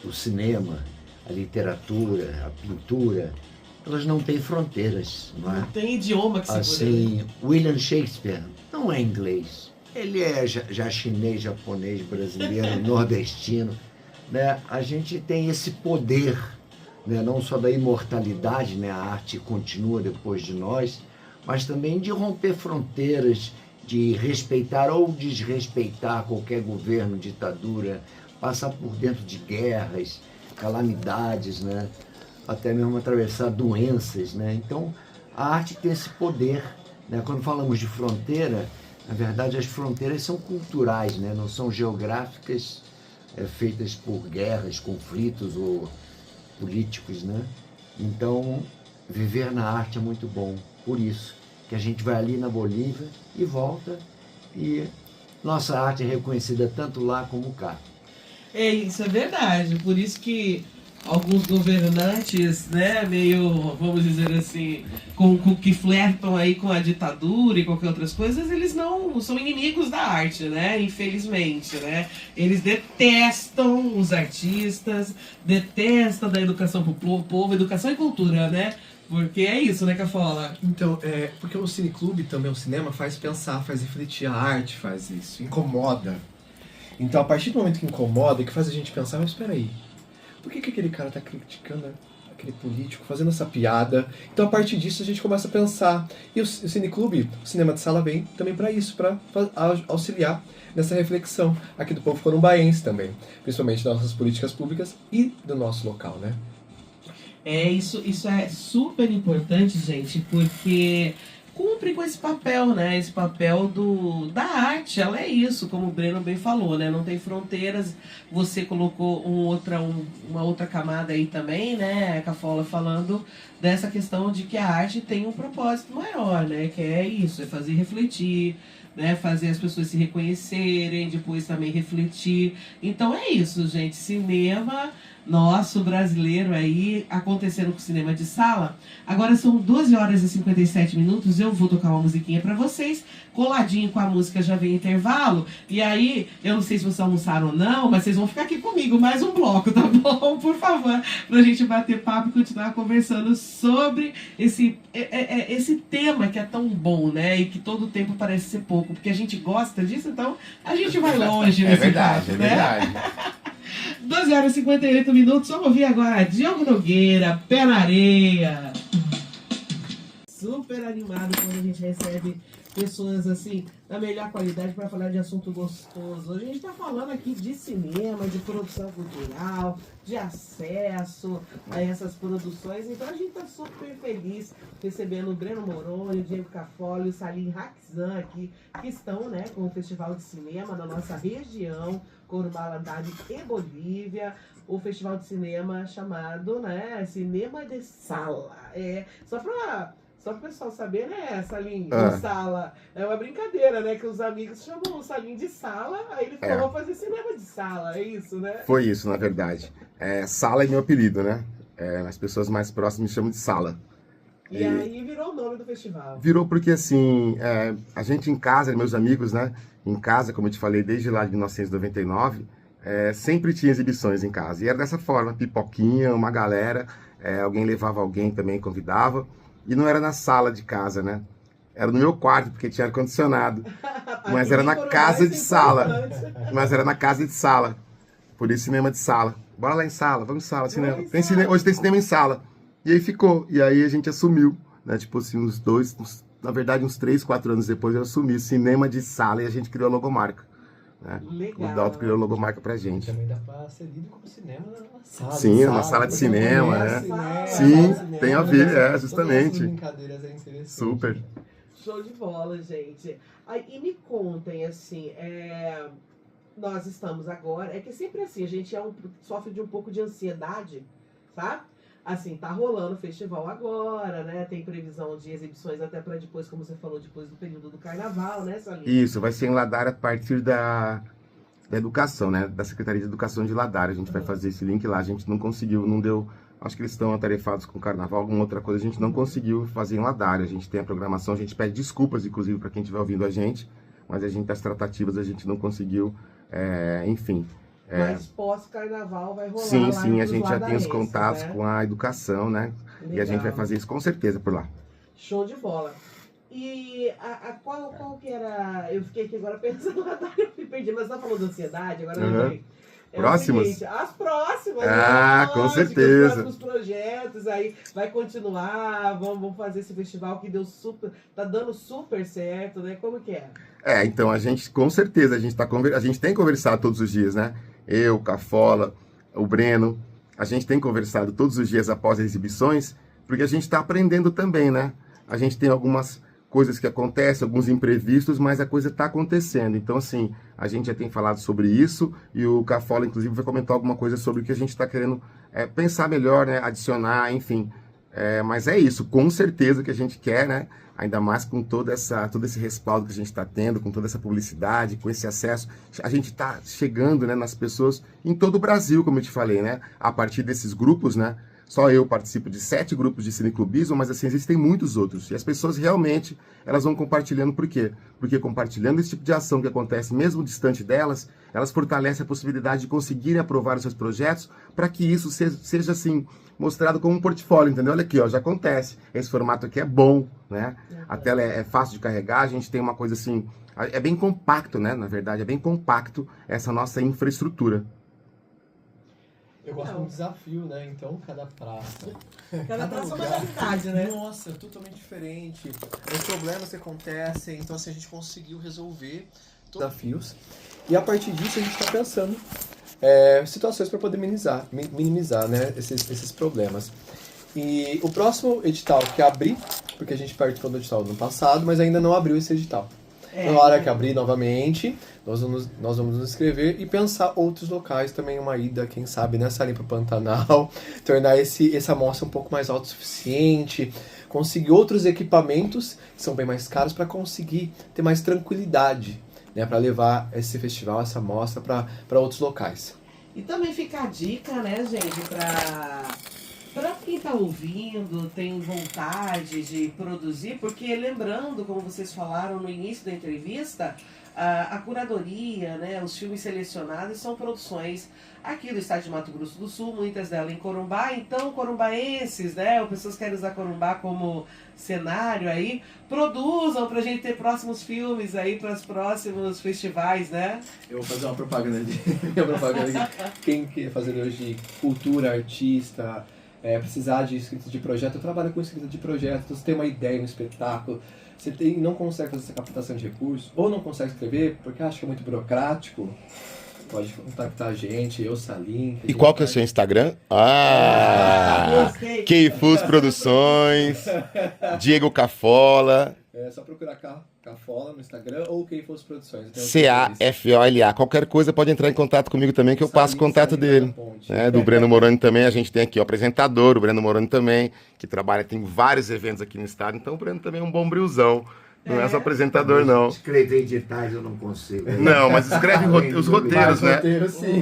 o cinema, a literatura, a pintura, elas não têm fronteiras, não é? Não tem idioma que segura. Assim, William Shakespeare não é inglês. Ele é já chinês, japonês, brasileiro, nordestino, né? A gente tem esse poder, né? Não só da imortalidade, né? A arte continua depois de nós, mas também de romper fronteiras, de respeitar ou desrespeitar qualquer governo, ditadura, passar por dentro de guerras, calamidades, né? Até mesmo atravessar doenças, né? Então, a arte tem esse poder, né? Quando falamos de fronteira, na verdade, as fronteiras são culturais, né? Não são geográficas, feitas por guerras, conflitos ou políticos, né? Então, viver na arte é muito bom. Por isso que a gente vai ali na Bolívia e volta, e nossa arte é reconhecida tanto lá como cá. Isso é verdade. Por isso que alguns governantes, né, meio, vamos dizer assim, que flertam aí com a ditadura e qualquer outras coisas, eles não são inimigos da arte, né, infelizmente, né. Eles detestam os artistas, detestam da educação pro povo, educação e cultura, né. Porque é isso, né, Cafola? Então, porque o cineclube também, o cinema, faz pensar, faz refletir, a arte faz isso, incomoda. Então, a partir do momento que incomoda, que faz a gente pensar, mas espera aí, por que aquele cara tá criticando aquele político, fazendo essa piada? Então, a partir disso, a gente começa a pensar. E o cineclube, o cinema de sala, vem também para isso, para auxiliar nessa reflexão aqui do povo corumbaense também, principalmente das nossas políticas públicas e do nosso local, né? Isso é super importante, gente, porque cumpre com esse papel, né? Esse papel da arte, ela é isso, como o Breno bem falou, né? Não tem fronteiras. Você colocou uma outra camada aí também, né? A Cafola falando dessa questão de que a arte tem um propósito maior, né? Que é isso, é fazer refletir, né, fazer as pessoas se reconhecerem, depois também refletir. Então é isso, gente. Cinema nosso brasileiro aí, acontecendo com cinema de sala. Agora são 12 horas e 57 minutos. Eu vou tocar uma musiquinha pra vocês. Coladinho com a música já vem intervalo. E aí, eu não sei se vocês almoçaram ou não, mas vocês vão ficar aqui comigo mais um bloco, tá bom? Por favor, pra gente bater papo e continuar conversando sobre esse tema que é tão bom, né? E que todo tempo parece ser pouco, porque a gente gosta disso, então a gente vai longe nesse verdade, papo, é né? verdade. 12 horas e 58 minutos. Vamos ouvir agora Diogo Nogueira, Pé na Areia. Super animado quando a gente recebe pessoas assim, da melhor qualidade para falar de assunto gostoso. A gente está falando aqui de cinema, de produção cultural, de acesso a essas produções. Então a gente está super feliz recebendo o Breno Moroni, o Diego Cafola e o Salim Rakzan aqui, que estão, né, com o Festival de Cinema na nossa região, Corumbá, Landari e Bolívia, o festival de cinema chamado, né, Cinema de Sala. Só para o pessoal saber, né, Salim, de sala, é uma brincadeira, né, que os amigos chamam o Salim de sala, aí ele falou, vou fazer cinema de sala, é isso, né? Foi isso, na verdade. Sala é meu apelido, né? As pessoas mais próximas me chamam de Sala. E aí virou o nome do festival. Virou porque, assim, a gente em casa, meus amigos, né? Em casa, como eu te falei, desde lá de 1999, sempre tinha exibições em casa. E era dessa forma, pipoquinha, uma galera, alguém levava alguém também, convidava. E não era na sala de casa, né? Era no meu quarto, porque tinha ar-condicionado. Mas era na casa de sala. Mas era na casa de sala. Por isso, cinema de sala. Bora lá em sala, vamos em sala, cinema. Hoje tem cinema em sala. E aí ficou. E aí a gente assumiu, né? Tipo assim, na verdade, uns 3, 4 anos depois eu assumi cinema de sala e a gente criou a logomarca. Né? Legal. O Dalton criou a logomarca pra gente. Também dá pra ser lido como cinema na sala. Sim, uma sala de cinema, né? Sim, tem a ver, justamente. Brincadeiras é interessante. Super. Show de bola, gente. E me contem, assim, nós estamos agora, é que sempre assim, a gente sofre de um pouco de ansiedade, sabe? Assim, tá rolando o festival agora, né? Tem previsão de exibições até para depois, como você falou, depois do período do carnaval, né, Salim? Isso, vai ser em Ladara a partir da educação, né? Da Secretaria de Educação de Ladara. A gente vai fazer esse link lá. A gente não conseguiu, não deu. Acho que eles estão atarefados com o carnaval, alguma outra coisa. A gente não conseguiu fazer em Ladara. A gente tem a programação, a gente pede desculpas, inclusive, para quem estiver ouvindo a gente. Mas a gente, das tratativas, a gente não conseguiu, enfim. Mas pós-carnaval vai rolar. Sim, lá sim, a gente já tem os ladarenses, contatos, né? com a educação, né? Legal. E a gente vai fazer isso com certeza por lá. Show de bola. E qual que era... Eu fiquei aqui agora pensando, eu me perdi, mas você tá falando de ansiedade, agora eu lembrei. Próximas? O seguinte, as próximas. Ah, com certeza. Os próximos projetos, aí vai continuar, vamos fazer esse festival que tá dando super certo, né? Como que é? Então a gente, com certeza, a gente tem conversado todos os dias, né? Eu, Cafola, o Breno, a gente tem conversado todos os dias após as exibições, porque a gente está aprendendo também, né? A gente tem algumas coisas que acontecem, alguns imprevistos, mas a coisa está acontecendo. Então, assim, a gente já tem falado sobre isso e o Cafola, inclusive, vai comentar alguma coisa sobre o que a gente está querendo pensar melhor, né? Adicionar, enfim. Mas é isso, com certeza que a gente quer, né? Ainda mais com todo esse respaldo que a gente está tendo, com toda essa publicidade, com esse acesso. A gente está chegando, né, nas pessoas em todo o Brasil, como eu te falei, né? A partir desses grupos, né? Só eu participo de 7 grupos de cineclubismo, mas assim, existem muitos outros. E as pessoas realmente, elas vão compartilhando. Por quê? Porque compartilhando esse tipo de ação que acontece, mesmo distante delas, elas fortalecem a possibilidade de conseguirem aprovar os seus projetos para que isso seja assim, mostrado como um portfólio, entendeu? Olha aqui, ó, já acontece. Esse formato aqui é bom, né? A tela é fácil de carregar, a gente tem uma coisa assim... É bem compacto, né? Na verdade, é bem compacto essa nossa infraestrutura. Eu gosto de um desafio, né? Então, cada praça... Cada praça é uma realidade, né? Nossa, totalmente diferente. Os problemas que acontecem, então assim, a gente conseguiu resolver desafios. E a partir disso, a gente está pensando situações para poder minimizar, né, esses problemas. E o próximo edital que abrir, porque a gente participou do edital no passado, mas ainda não abriu esse edital. É. Na hora que abrir novamente, nós vamos nos inscrever e pensar outros locais também, uma ida, quem sabe, nessa linha pro Pantanal, tornar essa amostra um pouco mais autossuficiente, conseguir outros equipamentos que são bem mais caros para conseguir ter mais tranquilidade, né, para levar esse festival, essa amostra para outros locais. E também fica a dica, né, gente, para quem está ouvindo, tem vontade de produzir, porque lembrando, como vocês falaram no início da entrevista, a curadoria, né, os filmes selecionados são produções aqui do estado de Mato Grosso do Sul, muitas delas em Corumbá, então corumbaenses, né, ou pessoas que querem usar Corumbá como cenário aí, produzam pra gente ter próximos filmes aí para os próximos festivais, né? Eu vou fazer uma propaganda aqui. Quem quer fazer hoje cultura, artista, precisar de escrita de projeto, eu trabalho com escrita de projeto, você tem uma ideia, um espetáculo, você não consegue fazer essa captação de recursos, ou não consegue escrever porque acha que é muito burocrático, pode contactar a gente, eu, Salim. E qual que é o seu Instagram? Keifus Produções, Diego Cafola. É só procurar Cafola no Instagram ou Keifus Produções. CAFOLA. Qualquer coisa pode entrar em contato comigo também, que eu passo o contato dele. Do Breno Moroni também, a gente tem aqui o apresentador, o Breno Moroni também, que trabalha, tem vários eventos aqui no estado, então o Breno também é um bom brilzão. Não é só apresentador, não. Escrever editais eu não consigo. Não, mas escreve os roteiros, né?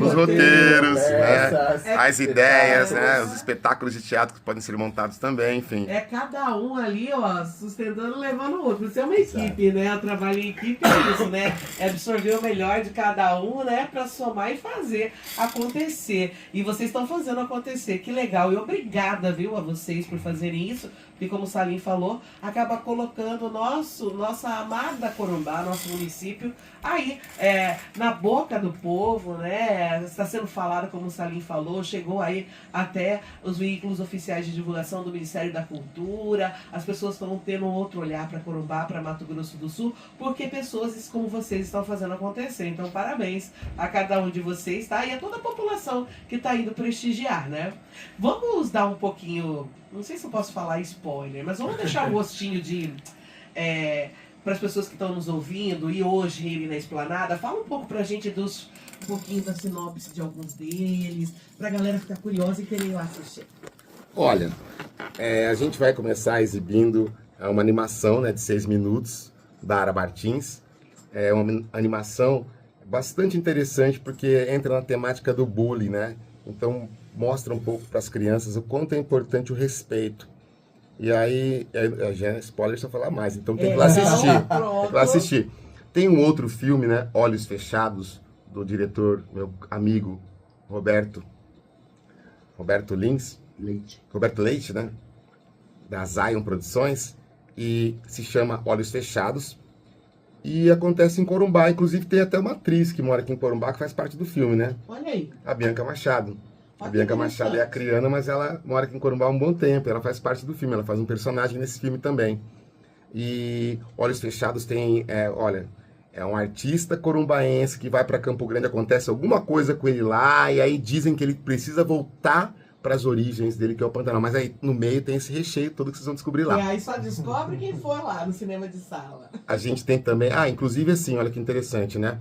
Os roteiros, né? As ideias, né? Os espetáculos de teatro que podem ser montados também, enfim. É cada um ali, ó, sustentando, levando o outro. Isso é uma equipe, né? O trabalho em equipe é isso, né? É absorver o melhor de cada um, né? Pra somar e fazer acontecer. E vocês estão fazendo acontecer. Que legal. E obrigada, viu, a vocês por fazerem isso. Porque, como o Salim falou, acaba colocando nossa amada Corumbá, nosso município, aí, na boca do povo, né? Está sendo falado, como o Salim falou, chegou aí até os veículos oficiais de divulgação do Ministério da Cultura, as pessoas estão tendo um outro olhar para Corumbá, para Mato Grosso do Sul, porque pessoas como vocês estão fazendo acontecer. Então, parabéns a cada um de vocês, tá? E a toda a população que está indo prestigiar, né? Vamos dar um pouquinho, não sei se eu posso falar spoiler, mas vamos deixar o gostinho de... para as pessoas que estão nos ouvindo e hoje irem na Esplanada, fala um pouco pra gente um pouquinho da sinopse de alguns deles, pra galera ficar curiosa e querer ir lá assistir. Olha, a gente vai começar exibindo uma animação, né, de 6 minutos da Ara Martins. É uma animação bastante interessante porque entra na temática do bullying, né? Então mostra um pouco para as crianças o quanto é importante o respeito. E aí, já é spoiler se eu falar mais, então tem que ir lá assistir. Tem que lá assistir. Tem um outro filme, né, Olhos Fechados, do diretor, meu amigo, Roberto Leite, né, da Zion Produções, e se chama Olhos Fechados, e acontece em Corumbá, inclusive tem até uma atriz que mora aqui em Corumbá, que faz parte do filme, né? Olha aí. A Bianca Machado. A Bianca Machado é a criana, mas ela mora aqui em Corumbá há um bom tempo. Ela faz parte do filme, ela faz um personagem nesse filme também. E Olhos Fechados tem, é um artista corumbaense que vai para Campo Grande, acontece alguma coisa com ele lá, e aí dizem que ele precisa voltar para as origens dele, que é o Pantanal. Mas aí no meio tem esse recheio todo que vocês vão descobrir lá. E aí só descobre quem for lá no cinema de sala. A gente tem também, inclusive assim, olha que interessante, né?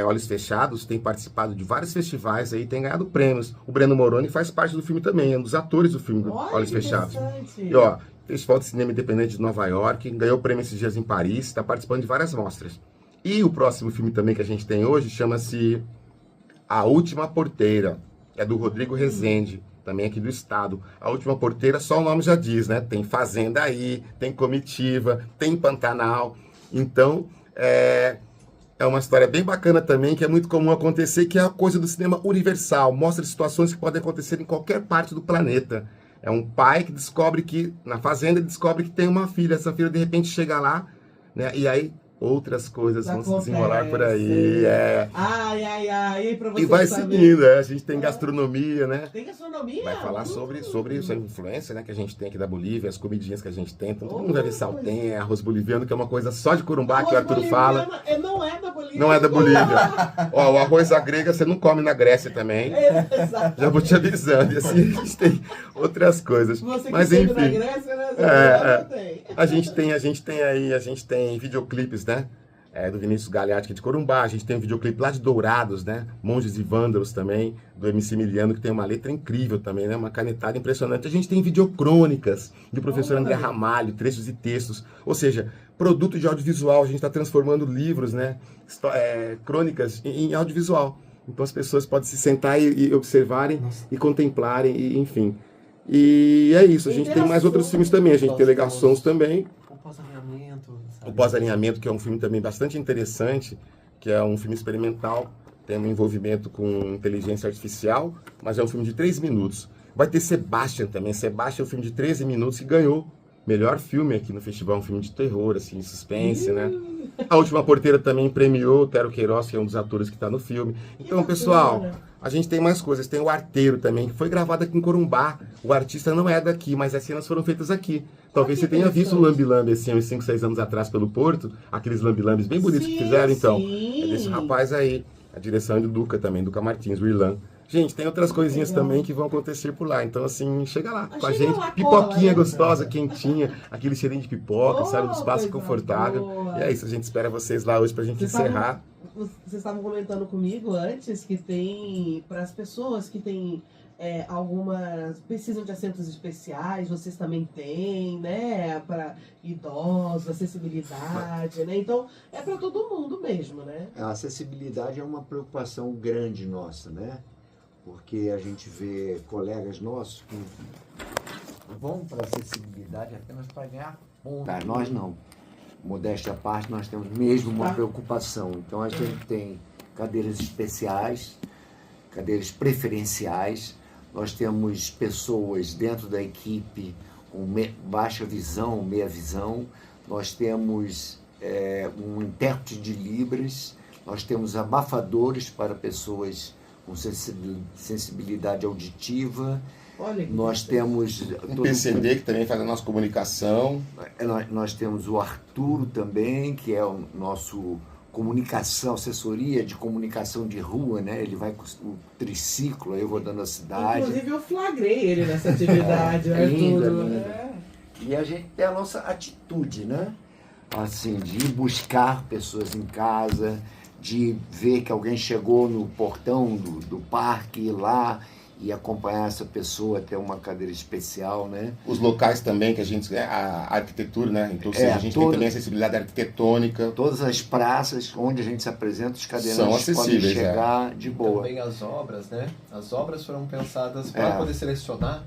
Olhos Fechados tem participado de vários festivais aí, tem ganhado prêmios. O Breno Moroni faz parte do filme também, é um dos atores do filme Olhos Fechados. E ó, Festival de Cinema Independente de Nova York, ganhou prêmio esses dias em Paris, está participando de várias mostras. E o próximo filme também que a gente tem hoje chama-se A Última Porteira, é do Rodrigo Rezende, também aqui do estado. A Última Porteira, só o nome já diz, né? Tem fazenda aí, tem comitiva, tem Pantanal. Então, é uma história bem bacana também, que é muito comum acontecer, que é a coisa do cinema universal. Mostra situações que podem acontecer em qualquer parte do planeta. É um pai que descobre que, na fazenda, ele descobre que tem uma filha. Essa filha, de repente, chega lá, né? E aí, outras coisas vão se desenrolar por aí. Ai, pra você e vai saber. seguindo, a gente tem gastronomia, né? Tem gastronomia? Vai falar sobre essa influência, né, que a gente tem aqui da Bolívia, as comidinhas que a gente tem. Então, todo mundo vai ver saltenha, arroz boliviano, que é uma coisa só de Corumbá, que o Arthur fala. Não é da Bolívia. Não é da Bolívia. Ó, o arroz à grega você não come na Grécia também. Exato. Já vou te avisando. E assim, a gente tem outras coisas. Você que Mas esteve na enfim, Grécia, né? Tem. a gente tem aí videoclipes, né? Do Vinícius Galeatti, que é de Corumbá. A gente tem um videoclipe lá de Dourados, né? Monges e Vândalos também, do MC Miliano, que tem uma letra incrível também, né? Uma canetada impressionante. A gente tem videocrônicas do professor André Ramalho, trechos e textos. Ou seja, produto de audiovisual. A gente está transformando livros, né? Crônicas em audiovisual. Então as pessoas podem se sentar e observarem e contemplarem, e, enfim. E é isso. A gente tem mais outros filmes também. A gente tem Legações também. O Pós-Alinhamento, que é um filme também bastante interessante, que é um filme experimental, tem um envolvimento com inteligência artificial, mas é um filme de 3 minutos. Vai ter Sebastian também. Sebastian é um filme de 13 minutos que ganhou melhor filme aqui no festival, um filme de terror, assim, suspense, né? A Última Porteira também premiou o Tero Queiroz, que é um dos atores que está no filme. Então, pessoal, a gente tem mais coisas. Tem o Arteiro também, que foi gravado aqui em Corumbá. O artista não é daqui, mas as cenas foram feitas aqui. Talvez você tenha visto o Lambi Lambi, assim, uns 5, 6 anos atrás pelo Porto. Aqueles Lambi Lambis bem bonitos que fizeram, então. É desse rapaz aí. A direção é do Duca também, Duca Martins, o Irlan. Gente, tem outras coisinhas também que vão acontecer por lá. Então, assim, chega lá com a gente. Pipoquinha gostosa, quentinha, aquele cheirinho de pipoca, sabe? Do espaço confortável. Boa. E é isso, a gente espera vocês lá hoje pra gente encerrar. Vocês estavam comentando comigo antes que tem, para as pessoas que têm algumas, precisam de assentos especiais, vocês também têm, né? Para idosos, acessibilidade, né? Então, é para todo mundo mesmo, né? A acessibilidade é uma preocupação grande nossa, né? Porque a gente vê colegas nossos que vão para a acessibilidade apenas para ganhar ponto. Nós não. Modéstia à parte, nós temos mesmo uma preocupação. Então a gente tem cadeiras especiais, cadeiras preferenciais, nós temos pessoas dentro da equipe com baixa visão, meia visão, nós temos um intérprete de Libras, nós temos abafadores para pessoas com sensibilidade auditiva. Olha que nós temos um PCD que também faz a nossa comunicação. Nós temos o Arturo também, que é o nosso assessoria de comunicação de rua, né? Ele vai com o triciclo, aí rodando a cidade. Inclusive eu flagrei ele nessa atividade, o Arturo. E a gente tem a nossa atitude, né? Assim, de ir buscar pessoas em casa, de ver que alguém chegou no portão do parque, ir lá e acompanhar essa pessoa até uma cadeira especial, né? Os locais também, que a gente... A arquitetura, né? Então, ou seja, a gente tem também acessibilidade arquitetônica. Todas as praças onde a gente se apresenta, os cadeirantes podem chegar de boa. Também as obras, né? As obras foram pensadas para poder selecionar.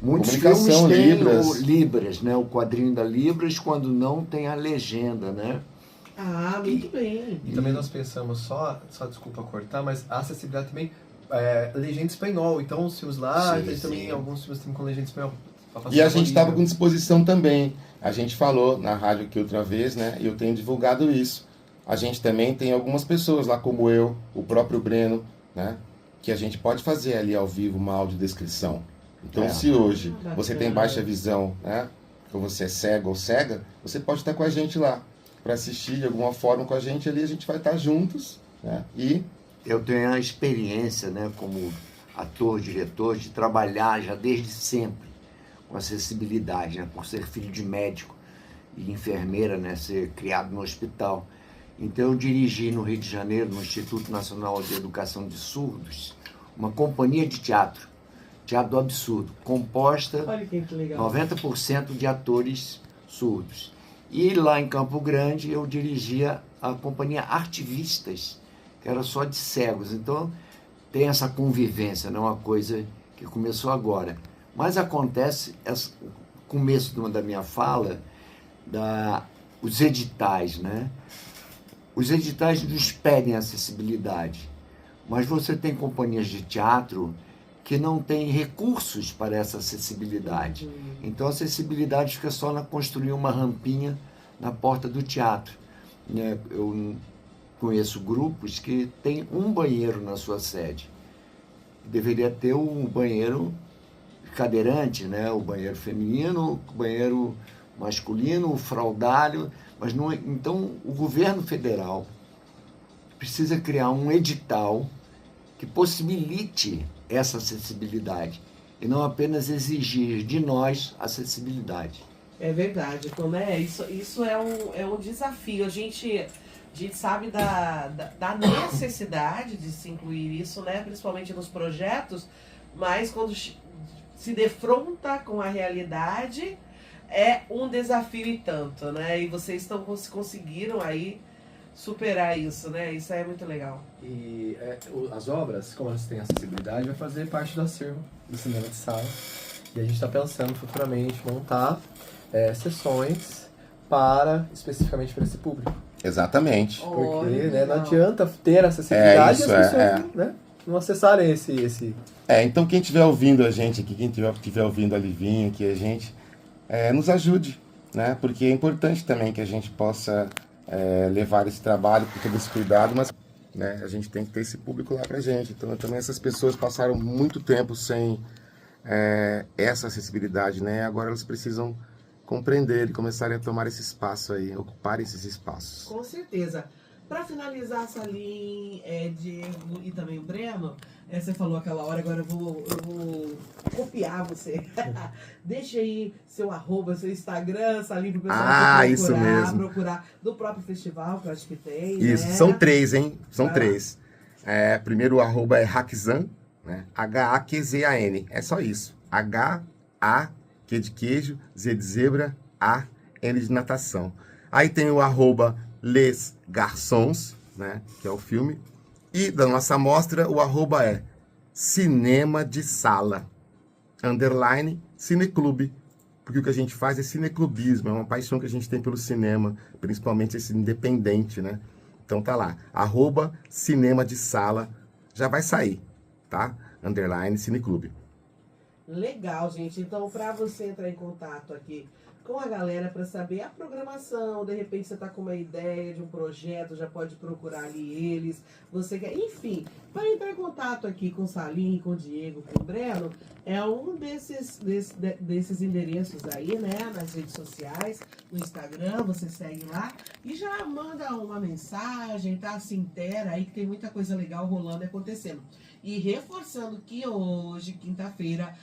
Muitos filmes têm o Libras, né? O quadrinho da Libras, quando não tem a legenda, né? Ah, muito bem. E também nós pensamos, só desculpa cortar, mas a acessibilidade também, legenda espanhol. Então os filmes lá, também alguns filmes tem com legenda espanhol. E a gente estava com disposição também. A gente falou na rádio aqui outra vez, né? E eu tenho divulgado isso. A gente também tem algumas pessoas lá, como eu, o próprio Breno, né? Que a gente pode fazer ali ao vivo uma audiodescrição. Então, se hoje você tem baixa visão, né? Ou você é cego ou cega, você pode estar com a gente lá para assistir de alguma forma com a gente ali. A gente vai estar juntos, né? E eu tenho a experiência, né? Como ator, diretor, de trabalhar já desde sempre com acessibilidade, né? Por ser filho de médico e enfermeira, né? Ser criado no hospital. Então eu dirigi no Rio de Janeiro, no Instituto Nacional de Educação de Surdos, uma companhia de teatro do absurdo, composta 90% de atores surdos. E lá em Campo Grande eu dirigia a companhia Artivistas, que era só de cegos. Então tem essa convivência, não é uma coisa que começou agora. Mas acontece, o começo da minha fala, os editais, né? Os editais nos pedem acessibilidade, mas você tem companhias de teatro que não têm recursos para essa acessibilidade. Então a acessibilidade fica só na construir uma rampinha na porta do teatro. Eu conheço grupos que têm um banheiro na sua sede. Deveria ter um banheiro cadeirante, né? O banheiro feminino, o banheiro masculino, o fraldário, mas não. Então o governo federal precisa criar um edital que possibilite essa acessibilidade e não apenas exigir de nós acessibilidade. É verdade, então, né? Isso é um desafio. A gente sabe da necessidade de se incluir isso, né? Principalmente nos projetos, mas quando se defronta com a realidade, é um desafio e tanto, né? E vocês conseguiram aí superar isso, né? Isso aí é muito legal. E as obras, como elas têm acessibilidade, vai fazer parte do acervo do cinema de sala. E a gente está pensando futuramente montar sessões especificamente para esse público. Exatamente. Porque né, não adianta ter acessibilidade e as pessoas né, não acessarem esse... Então quem estiver ouvindo a gente aqui, quem estiver ouvindo a Livinho aqui, a gente, nos ajude, né? Porque é importante também que a gente possa levar esse trabalho com todo esse cuidado, mas né, a gente tem que ter esse público lá pra gente. Então também essas pessoas passaram muito tempo sem essa acessibilidade, né? Agora elas precisam compreender e começarem a tomar esse espaço aí, ocupar esses espaços. Com certeza. Para finalizar, Salim, Diego e também o Breno, você falou aquela hora, agora eu vou copiar você. Deixa aí seu @, seu Instagram, Salim, para o pessoal procurar, isso mesmo. procurar do próprio festival, que eu acho que tem. Isso, né? são 3, hein? São 3. Primeiro o @ é Hackzan, né? HAQZAN. É só isso. HA, Q de queijo, Z de zebra, A, N de natação. Aí tem o @ Les Garçons, né? Que é o filme. E da nossa mostra, o @ é Cinema de Sala, _ Cineclube. Porque o que a gente faz é cineclubismo, é uma paixão que a gente tem pelo cinema, principalmente esse independente, né? Então tá lá, @ Cinema de Sala, já vai sair, tá? _ Cineclube. Legal, gente. Então, para você entrar em contato aqui com a galera para saber a programação, de repente você tá com uma ideia de um projeto, já pode procurar ali eles. Você quer, enfim, para entrar em contato aqui com o Salim, com o Diego, com o Breno, é um desses endereços aí, né, nas redes sociais, no Instagram, você segue lá e já manda uma mensagem, tá? Se intera aí que tem muita coisa legal rolando e acontecendo. E reforçando que hoje, quinta-feira,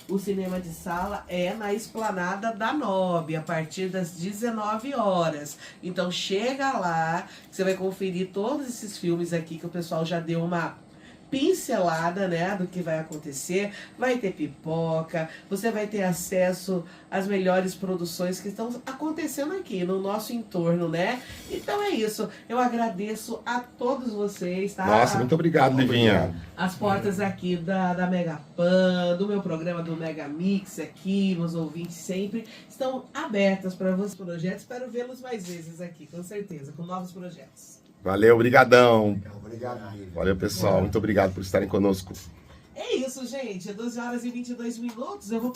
o cinema de sala é na Esplanada da Nob, a partir das 19 horas. Então chega lá, você vai conferir todos esses filmes aqui que o pessoal já deu uma pincelada, né, do que vai acontecer. Vai ter pipoca, você vai ter acesso às melhores produções que estão acontecendo aqui no nosso entorno, né? Então é isso. Eu agradeço a todos vocês, tá? Nossa, muito obrigado, Livinha. As portas aqui da Mega Pan, do meu programa do Mega Mix aqui, meus ouvintes sempre estão abertas para vocês projetos. Espero vê-los mais vezes aqui, com certeza, com novos projetos. Valeu, brigadão. Obrigado. Valeu, pessoal. Muito obrigado por estarem conosco. É isso, gente. É 12h22. Eu vou